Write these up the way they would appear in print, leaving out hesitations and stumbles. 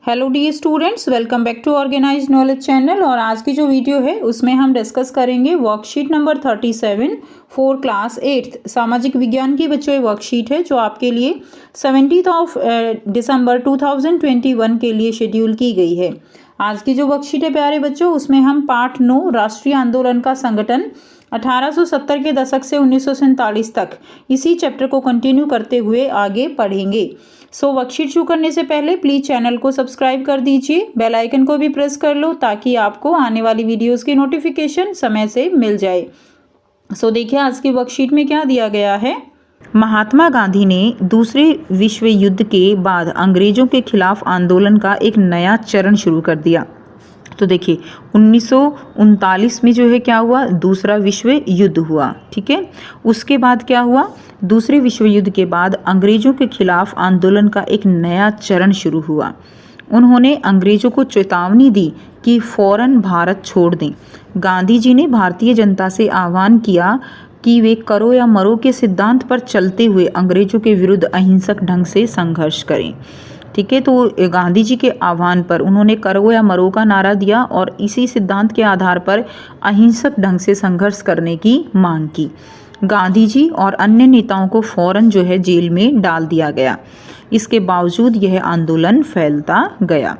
Hello dear students, welcome back to organised knowledge channel. और आज की जो वीडियो है उसमें हम डिस्कस करेंगे worksheet number 37 for class 8th सामाजिक विज्ञान की बच्चों वर्कशीट है जो आपके लिए 17 दिसंबर 2021 के लिए शेड्यूल की गई है। आज की जो वर्कशीट है प्यारे बच्चों, उसमें हम पाठ 9 राष्ट्रीय आंदोलन का संगठन 1870 के दशक से 1947 तक इसी चैप्टर को कंटिन्यू करते हुए आगे पढ़ेंगे। वर्कशीट शुरू करने से पहले प्लीज चैनल को सब्सक्राइब कर दीजिए, बेल आइकन को भी प्रेस कर लो ताकि आपको आने वाली वीडियोस की नोटिफिकेशन समय से मिल जाए। देखिए आज की वर्कशीट में क्या दिया गया है। महात्मा गांधी ने दूसरे विश्व युद्ध के बाद अंग्रेजों के खिलाफ आंदोलन का एक नया चरण शुरू कर दिया। तो देखिए 1939 में जो है क्या हुआ, दूसरा विश्व युद्ध हुआ। ठीक है, उसके बाद क्या हुआ, दूसरे विश्व युद्ध के बाद अंग्रेजों के खिलाफ आंदोलन का एक नया चरण शुरू हुआ। उन्होंने अंग्रेजों को चेतावनी दी कि फौरन भारत छोड़ दें। गांधी जी ने भारतीय जनता से आह्वान किया कि वे करो या मरो के सिद्धांत पर चलते हुए अंग्रेजों के विरुद्ध अहिंसक ढंग से संघर्ष करें। ठीक है, तो गांधी जी के आह्वान पर उन्होंने करो या मरो का नारा दिया और इसी सिद्धांत के आधार पर अहिंसक ढंग से संघर्ष करने की मांग की। गांधी जी और अन्य नेताओं को फौरन जो है जेल में डाल दिया गया। इसके बावजूद यह आंदोलन फैलता गया।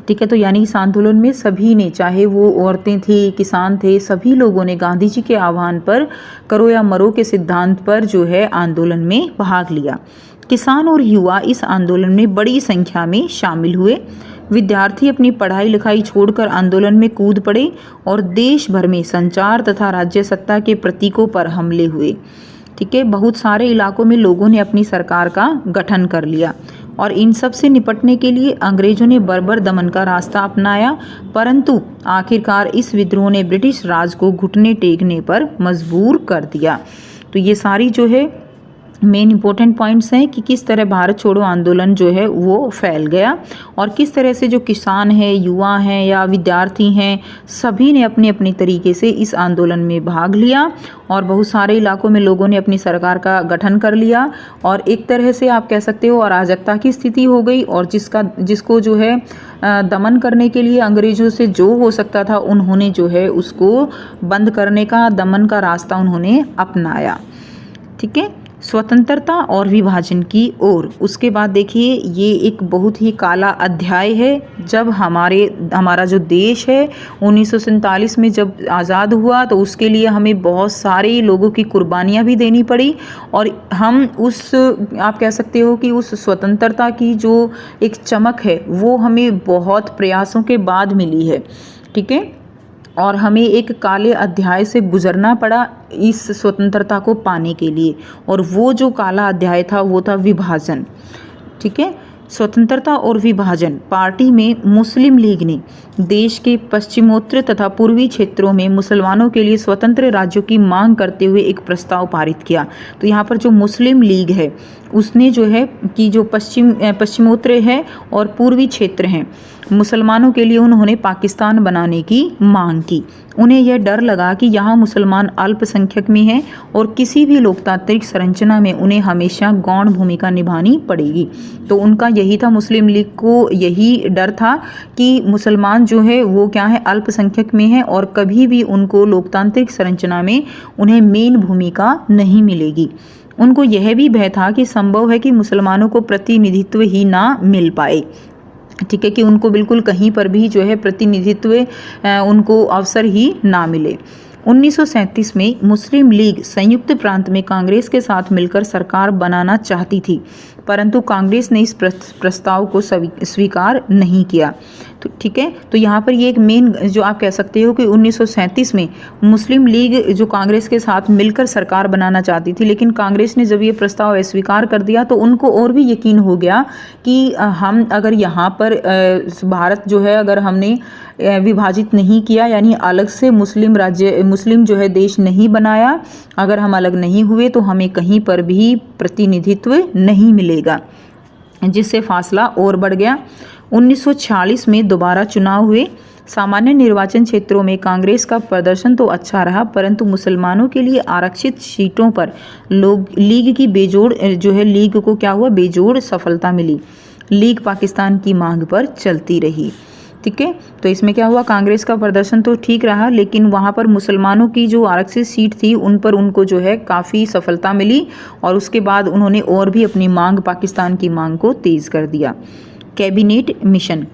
ठीक है, तो यानी इस आंदोलन में सभी ने, चाहे वो औरतें थी, किसान थे, सभी लोगों ने गांधी जी के आह्वान पर करो या मरो के सिद्धांत पर जो है आंदोलन में भाग लिया। किसान और युवा इस आंदोलन में बड़ी संख्या में शामिल हुए। विद्यार्थी अपनी पढ़ाई लिखाई छोड़कर आंदोलन में कूद पड़े और देश भर में संचार तथा राज्य सत्ता के प्रतीकों पर हमले हुए। ठीक है, बहुत सारे इलाकों में लोगों ने अपनी सरकार का गठन कर लिया और इन सब से निपटने के लिए अंग्रेजों ने बर्बर दमन का रास्ता अपनाया, परंतु आखिरकार इस विद्रोह ने ब्रिटिश राज को घुटने टेकने पर मजबूर कर दिया। तो ये सारी जो है मेन इंपॉर्टेंट पॉइंट्स हैं कि किस तरह भारत छोड़ो आंदोलन जो है वो फैल गया और किस तरह से जो किसान हैं, युवा हैं या विद्यार्थी हैं, सभी ने अपने अपने तरीके से इस आंदोलन में भाग लिया और बहुत सारे इलाकों में लोगों ने अपनी सरकार का गठन कर लिया और एक तरह से आप कह सकते हो अराजकता की स्थिति हो गई और जिसको जो है दमन करने के लिए अंग्रेजों से जो हो सकता था उन्होंने जो है उसको बंद करने का, दमन का रास्ता उन्होंने अपनाया। ठीक है, स्वतंत्रता और विभाजन की ओर। उसके बाद देखिए ये एक बहुत ही काला अध्याय है। जब हमारा जो देश है 1947 में जब आज़ाद हुआ तो उसके लिए हमें बहुत सारे लोगों की कुर्बानियाँ भी देनी पड़ी और हम आप कह सकते हो कि उस स्वतंत्रता की जो एक चमक है वो हमें बहुत प्रयासों के बाद मिली है। ठीक है, और हमें एक काले अध्याय से गुजरना पड़ा इस स्वतंत्रता को पाने के लिए और वो जो काला अध्याय था वो था विभाजन। ठीक है, स्वतंत्रता और विभाजन। पार्टी में मुस्लिम लीग ने देश के पश्चिमोत्तर तथा पूर्वी क्षेत्रों में मुसलमानों के लिए स्वतंत्र राज्यों की मांग करते हुए एक प्रस्ताव पारित किया। तो यहाँ पर जो मुस्लिम लीग है उसने जो है कि जो पश्चिमोत्तर है और पूर्वी क्षेत्र हैं, मुसलमानों के लिए उन्होंने पाकिस्तान बनाने की मांग की। उन्हें यह डर लगा कि यहाँ मुसलमान अल्पसंख्यक में हैं और किसी भी लोकतांत्रिक संरचना में उन्हें हमेशा गौण भूमिका निभानी पड़ेगी। तो उनका यही था, मुस्लिम लीग को यही डर था कि मुसलमान जो है वो क्या है, अल्पसंख्यक में है और कभी भी उनको लोकतांत्रिक संरचना में उन्हें मेन भूमिका नहीं मिलेगी। उनको यह भी भय था कि संभव है कि मुसलमानों को प्रतिनिधित्व ही ना मिल पाए। ठीक है, कि उनको बिल्कुल कहीं पर भी जो है प्रतिनिधित्व उनको अवसर ही ना मिले। 1937 में मुस्लिम लीग संयुक्त प्रांत में कांग्रेस के साथ मिलकर सरकार बनाना चाहती थी, परंतु कांग्रेस ने इस प्रस्ताव को स्वीकार नहीं किया। तो ठीक है, तो यहाँ पर ये एक मेन जो आप कह सकते हो कि 1937 में मुस्लिम लीग जो कांग्रेस के साथ मिलकर सरकार बनाना चाहती थी, लेकिन कांग्रेस ने जब ये प्रस्ताव अस्वीकार कर दिया तो उनको और भी यकीन हो गया कि हम अगर यहाँ पर भारत जो है अगर हमने विभाजित नहीं किया, यानी अलग से मुस्लिम जो है देश नहीं बनाया, अगर हम अलग नहीं हुए तो हमें कहीं पर भी प्रतिनिधित्व नहीं मिलेगा, जिससे फासला और बढ़ गया। 1946 में दोबारा चुनाव हुए। सामान्य निर्वाचन क्षेत्रों में कांग्रेस का प्रदर्शन तो अच्छा रहा, परंतु मुसलमानों के लिए आरक्षित सीटों पर लीग की बेजोड़ जो है लीग को क्या हुआ, बेजोड़ सफलता मिली। लीग पाकिस्तान की मांग पर चलती रही। ठीक है, तो इसमें क्या हुआ, कांग्रेस का प्रदर्शन तो ठीक रहा, लेकिन वहाँ पर मुसलमानों की जो आरक्षित सीट थी उन पर उनको जो है काफ़ी सफलता मिली और उसके बाद उन्होंने और भी अपनी मांग, पाकिस्तान की मांग को तेज़ कर दिया। Cabinet mission.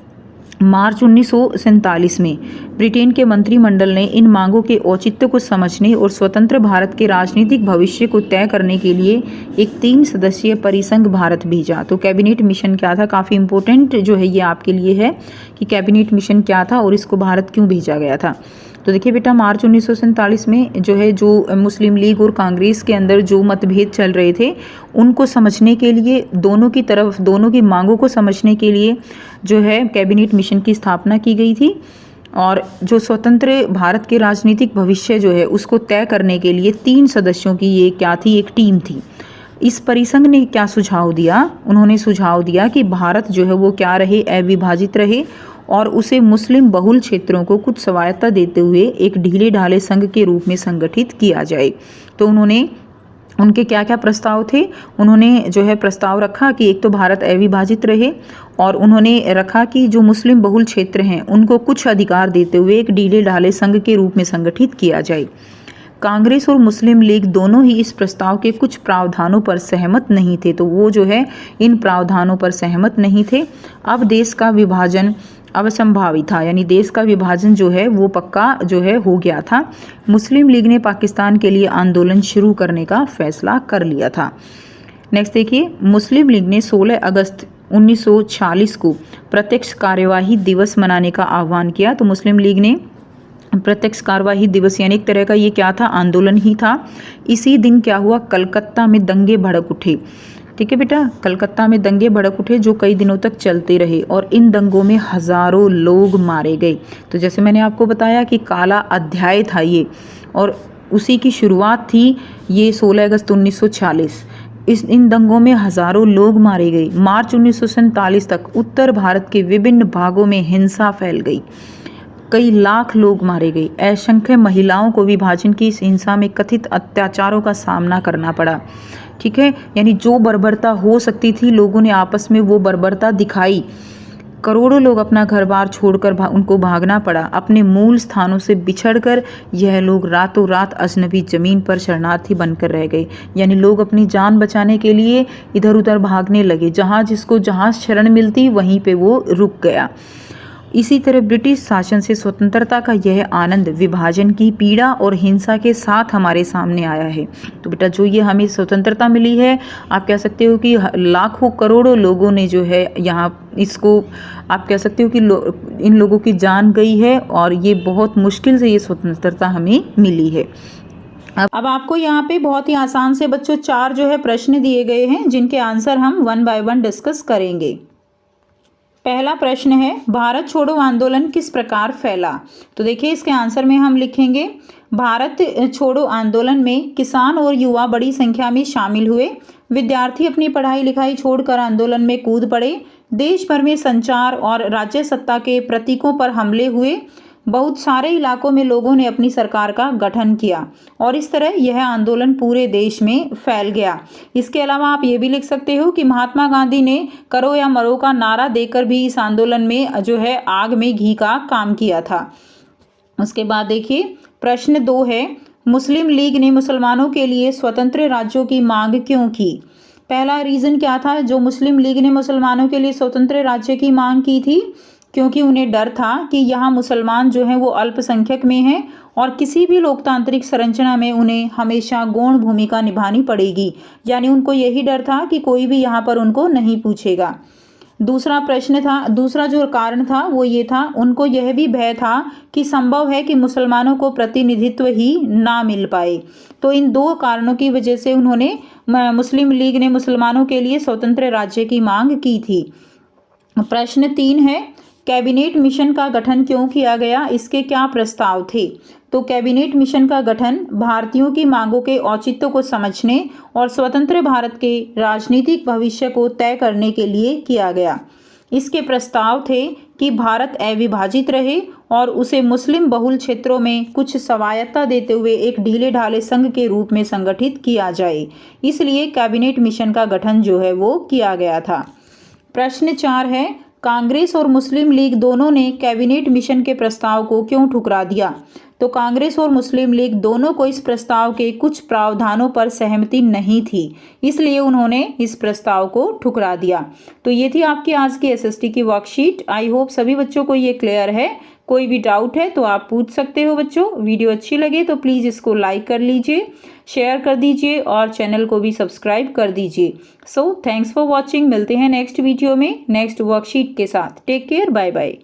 मार्च 1947 में ब्रिटेन के मंत्रिमंडल ने इन मांगों के औचित्य को समझने और स्वतंत्र भारत के राजनीतिक भविष्य को तय करने के लिए एक 3 सदस्यीय परिसंघ भारत भेजा। तो कैबिनेट मिशन क्या था, काफ़ी इंपॉर्टेंट जो है ये आपके लिए है कि कैबिनेट मिशन क्या था और इसको भारत क्यों भेजा गया था। तो देखिए बेटा, मार्च 1947 में जो है, जो मुस्लिम लीग और कांग्रेस के अंदर जो मतभेद चल रहे थे उनको समझने के लिए, दोनों की तरफ, दोनों की मांगों को समझने के लिए जो है कैबिनेट मिशन की स्थापना की गई थी। और जो स्वतंत्र भारत के राजनीतिक भविष्य जो है उसको तय करने के लिए 3 सदस्यों की ये क्या थी, एक टीम थी। इस परिसंघ ने क्या सुझाव दिया, उन्होंने सुझाव दिया कि भारत जो है वो क्या रहे, अविभाजित रहे और उसे मुस्लिम बहुल क्षेत्रों को कुछ स्वायत्तता देते हुए एक ढीले ढाले संघ के रूप में संगठित किया जाए। तो उनके क्या क्या प्रस्ताव थे, उन्होंने जो है प्रस्ताव रखा कि एक तो भारत अविभाजित रहे और उन्होंने रखा कि जो मुस्लिम बहुल क्षेत्र हैं उनको कुछ अधिकार देते हुए एक ढीले ढाले संघ के रूप में संगठित किया जाए। कांग्रेस और मुस्लिम लीग दोनों ही इस प्रस्ताव के कुछ प्रावधानों पर सहमत नहीं थे, तो वो जो है इन प्रावधानों पर सहमत नहीं थे। अब देश का विभाजन असंभावित था, यानी देश का विभाजन जो है वो पक्का जो है हो गया था। मुस्लिम लीग ने पाकिस्तान के लिए आंदोलन शुरू करने का फैसला कर लिया था। नेक्स्ट देखिए, मुस्लिम लीग ने 16 अगस्त 1946 को प्रत्यक्ष कार्यवाही दिवस मनाने का आह्वान किया। तो मुस्लिम लीग ने प्रत्यक्ष कार्यवाही दिवस यानी एक तरह का ये क्या था, आंदोलन ही था। इसी दिन क्या हुआ, कलकत्ता में दंगे भड़क उठे। ठीक है बेटा, कलकत्ता में दंगे भड़क उठे जो कई दिनों तक चलते रहे और इन दंगों में हजारों लोग मारे गए। तो जैसे मैंने आपको बताया कि काला अध्याय था ये, और उसी की शुरुआत थी ये 16 अगस्त 1946। इन दंगों में हजारों लोग मारे गए। मार्च 1947 तक उत्तर भारत के विभिन्न भागों में हिंसा फैल गई, कई लाख लोग मारे गए। असंख्य महिलाओं को विभाजन की इस हिंसा में कथित अत्याचारों का सामना करना पड़ा। ठीक है, यानी जो बर्बरता हो सकती थी लोगों ने आपस में वो बर्बरता दिखाई। करोड़ों लोग अपना घर बार छोड़कर उनको भागना पड़ा। अपने मूल स्थानों से बिछड़कर यह लोग रातों रात अजनबी जमीन पर शरणार्थी बनकर रह गए। यानी लोग अपनी जान बचाने के लिए इधर उधर भागने लगे, जहाँ जिसको जहाँ शरण मिलती वहीं पे वो रुक गया। इसी तरह ब्रिटिश शासन से स्वतंत्रता का यह आनंद विभाजन की पीड़ा और हिंसा के साथ हमारे सामने आया है। तो बेटा, जो ये हमें स्वतंत्रता मिली है, आप कह सकते हो कि लाखों करोड़ों लोगों ने जो है यहाँ इसको आप कह सकते हो कि इन लोगों की जान गई है और ये बहुत मुश्किल से ये स्वतंत्रता हमें मिली है। अब आपको यहाँ पे बहुत ही आसान से बच्चों 4 जो है प्रश्न दिए गए हैं जिनके आंसर हम 1 बाय 1 डिस्कस करेंगे। पहला प्रश्न है, भारत छोड़ो आंदोलन किस प्रकार फैला। तो देखिए इसके आंसर में हम लिखेंगे, भारत छोड़ो आंदोलन में किसान और युवा बड़ी संख्या में शामिल हुए। विद्यार्थी अपनी पढ़ाई लिखाई छोड़कर आंदोलन में कूद पड़े। देश भर में संचार और राज्य सत्ता के प्रतीकों पर हमले हुए। बहुत सारे इलाकों में लोगों ने अपनी सरकार का गठन किया और इस तरह यह आंदोलन पूरे देश में फैल गया। इसके अलावा आप ये भी लिख सकते हो कि महात्मा गांधी ने करो या मरो का नारा देकर भी इस आंदोलन में जो है आग में घी का काम किया था। उसके बाद देखिए प्रश्न 2 है, मुस्लिम लीग ने मुसलमानों के लिए स्वतंत्र राज्यों की मांग क्यों की। पहला रीज़न क्या था जो मुस्लिम लीग ने मुसलमानों के लिए स्वतंत्र राज्य की मांग की थी, क्योंकि उन्हें डर था कि यहाँ मुसलमान जो हैं वो अल्पसंख्यक में हैं और किसी भी लोकतांत्रिक संरचना में उन्हें हमेशा गौण भूमिका निभानी पड़ेगी। यानी उनको यही डर था कि कोई भी यहाँ पर उनको नहीं पूछेगा। दूसरा जो कारण था वो ये था, उनको यह भी भय था कि संभव है कि मुसलमानों को प्रतिनिधित्व ही ना मिल पाए। तो इन 2 कारणों की वजह से मुस्लिम लीग ने मुसलमानों के लिए स्वतंत्र राज्य की मांग की थी। प्रश्न 3 है, कैबिनेट मिशन का गठन क्यों किया गया, इसके क्या प्रस्ताव थे। तो कैबिनेट मिशन का गठन भारतीयों की मांगों के औचित्य को समझने और स्वतंत्र भारत के राजनीतिक भविष्य को तय करने के लिए किया गया। इसके प्रस्ताव थे कि भारत अविभाजित रहे और उसे मुस्लिम बहुल क्षेत्रों में कुछ स्वायत्तता देते हुए एक ढीले ढाले संघ के रूप में संगठित किया जाए। इसलिए कैबिनेट मिशन का गठन जो है वो किया गया था। प्रश्न 4 है, कांग्रेस और मुस्लिम लीग दोनों ने कैबिनेट मिशन के प्रस्ताव को क्यों ठुकरा दिया? तो कांग्रेस और मुस्लिम लीग दोनों को इस प्रस्ताव के कुछ प्रावधानों पर सहमति नहीं थी, इसलिए उन्होंने इस प्रस्ताव को ठुकरा दिया। तो ये थी आपकी आज की एसएसटी की वर्कशीट। आई होप सभी बच्चों को ये क्लियर है। कोई भी डाउट है तो आप पूछ सकते हो बच्चों। वीडियो अच्छी लगे तो प्लीज़ इसको लाइक कर लीजिए, शेयर कर दीजिए और चैनल को भी सब्सक्राइब कर दीजिए। So thanks for watching. मिलते हैं नेक्स्ट वीडियो में नेक्स्ट वर्कशीट के साथ। Take care, bye bye.